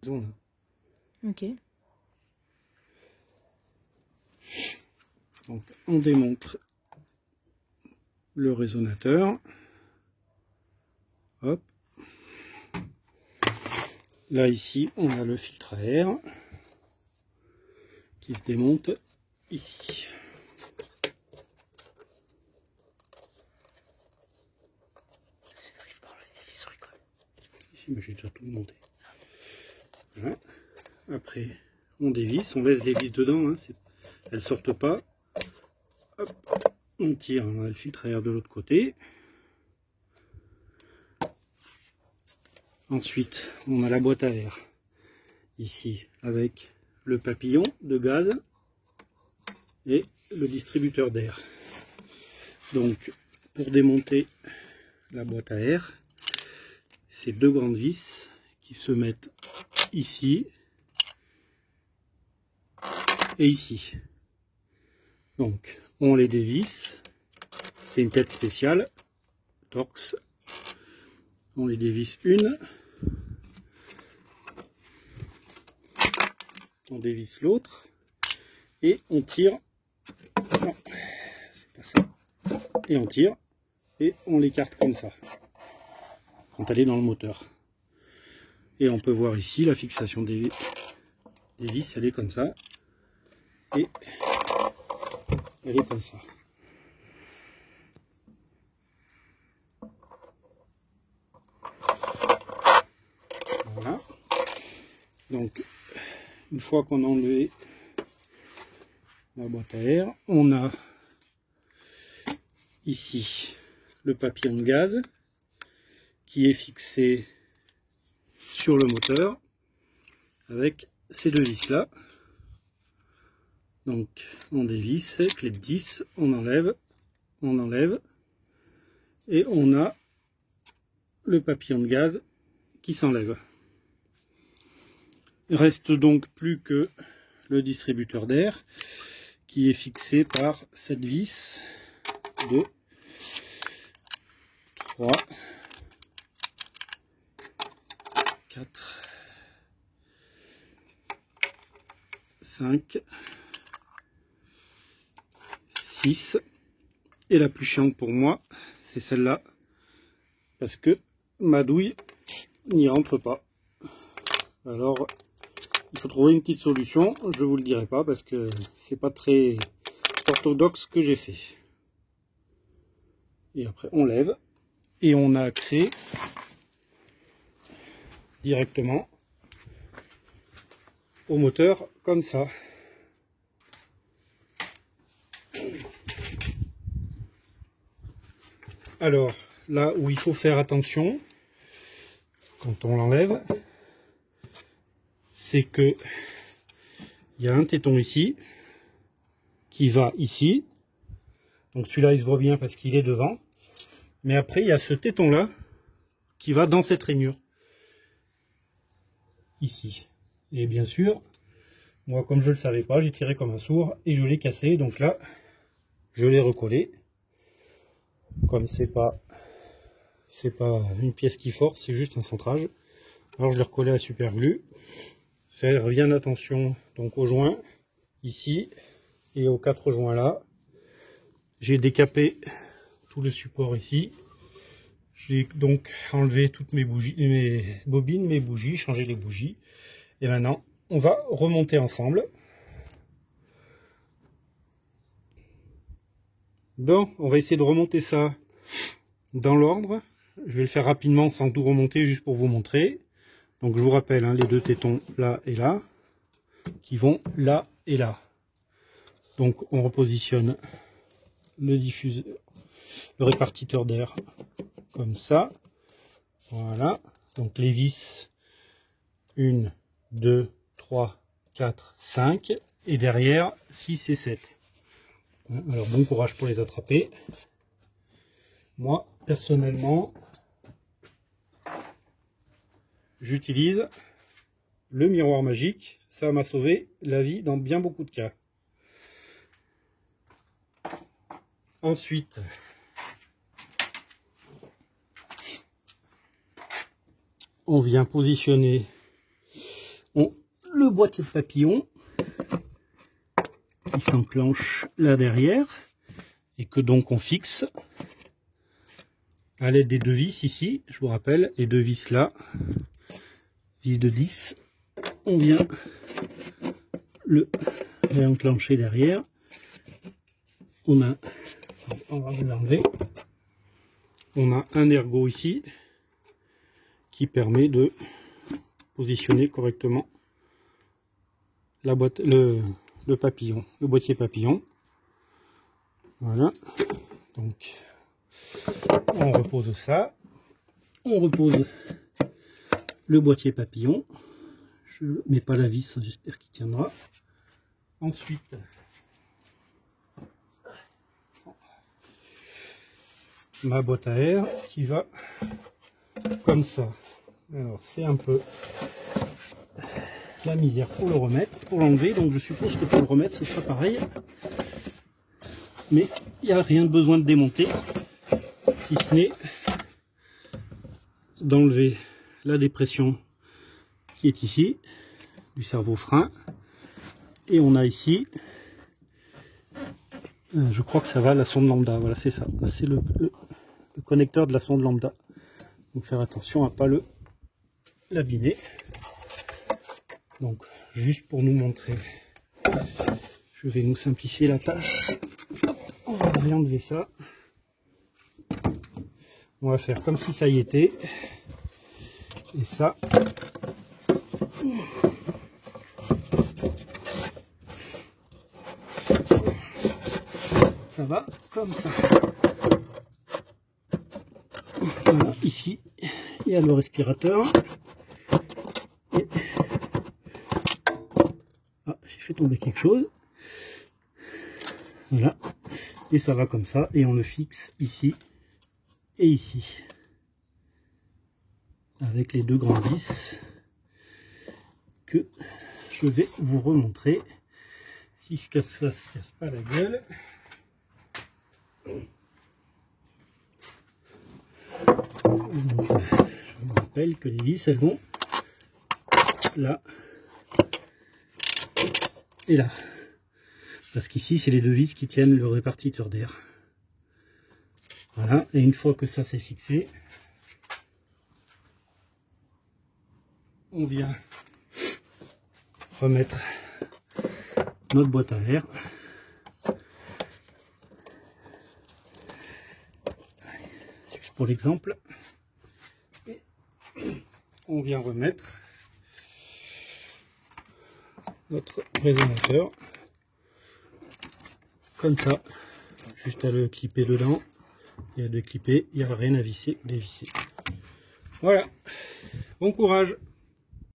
zone. Ok. Donc on démonte le résonateur. Hop. Là ici on a le filtre à air qui se démonte ici. Ici, mais j'ai déjà tout monté. Voilà. Après on dévisse, on laisse les vis dedans, hein, elles sortent pas. Hop. On tire, on a le filtre à air de l'autre côté. Ensuite, on a la boîte à air ici avec le papillon de gaz et le distributeur d'air. Donc, pour démonter la boîte à air, c'est deux grandes vis qui se mettent ici et ici. Donc, on les dévisse. C'est une tête spéciale, Torx. On les dévisse une. On dévisse l'autre et on tire. Non, c'est pas ça. Et on tire et on l'écarte comme ça quand elle est dans le moteur. Et on peut voir ici la fixation des vis, elle est comme ça et elle est comme ça. Voilà. Donc une fois qu'on a enlevé la boîte à air, on a ici le papillon de gaz qui est fixé sur le moteur avec ces deux vis là. Donc on dévisse, clé de 10, on enlève et on a le papillon de gaz qui s'enlève. Il reste donc plus que le distributeur d'air qui est fixé par cette vis de 3, 4, 5, 6 et la plus chiante pour moi c'est celle-là parce que ma douille n'y rentre pas. Alors il faut trouver une petite solution, je vous le dirai pas parce que c'est pas très orthodoxe ce que j'ai fait. Et après on lève et on a accès directement au moteur comme ça. Alors là où il faut faire attention quand on l'enlève, c'est que il y a un téton ici qui va ici. Donc celui-là il se voit bien parce qu'il est devant. Mais après il y a ce téton là qui va dans cette rainure. Ici. Et bien sûr, moi comme je ne le savais pas, j'ai tiré comme un sourd et je l'ai cassé. Donc là, je l'ai recollé. Comme c'est pas une pièce qui force, c'est juste un centrage. Alors je l'ai recollé à super glue. Faire bien attention donc aux joints ici et aux 4 joints là. J'ai décapé tout le support ici. J'ai donc enlevé toutes mes bougies, mes bobines, mes bougies, changé les bougies. Et maintenant, on va remonter ensemble. Bon, on va essayer de remonter ça dans l'ordre. Je vais le faire rapidement sans tout remonter, juste pour vous montrer. Donc je vous rappelle, hein, les deux tétons là et là, qui vont là et là. Donc on repositionne le diffuseur, le répartiteur d'air comme ça. Voilà. Donc les vis, 1, 2, 3, 4, 5. Et derrière, 6 et 7. Alors bon courage pour les attraper. Moi, personnellement, j'utilise le miroir magique. Ça m'a sauvé la vie dans bien beaucoup de cas. Ensuite, on vient positionner boîtier de papillon qui s'enclenche là derrière et que donc on fixe à l'aide des deux vis ici. Je vous rappelle, les deux vis là, vis de 10, on vient le réenclencher derrière. On va vous l'enlever. On a un ergot ici qui permet de positionner correctement la boîte, le papillon, le boîtier papillon. Voilà. Donc on repose ça. On repose le boîtier papillon. Je ne mets pas la vis, j'espère qu'il tiendra. Ensuite, ma boîte à air qui va comme ça. Alors c'est un peu la misère pour le remettre, pour l'enlever. Donc je suppose que pour le remettre ce sera pareil. Mais il n'y a rien de besoin de démonter, si ce n'est d'enlever la dépression qui est ici, du cerveau-frein. Et on a ici, je crois que ça va, la sonde lambda. Voilà, c'est ça. C'est le connecteur de la sonde lambda. Donc faire attention à ne pas l'abîmer. Donc juste pour nous montrer, je vais nous simplifier la tâche. On va réenlever ça. On va faire comme si ça y était. Et ça, ça va comme ça. Voilà, ici, il y a le respirateur. Et... ah, j'ai fait tomber quelque chose. Voilà. Et ça va comme ça. Et on le fixe ici et ici. Avec les deux grands vis que je vais vous remontrer. Si ça se casse pas la gueule. Donc, je vous rappelle que les vis elles vont là et là. Parce qu'ici c'est les deux vis qui tiennent le répartiteur d'air. Voilà, et une fois que ça c'est fixé, on vient remettre notre boîte à air. Juste pour l'exemple. On vient remettre notre résonateur comme ça, juste à le clipper dedans et à le clipper, il n'y a rien à visser, dévisser. Voilà, bon courage.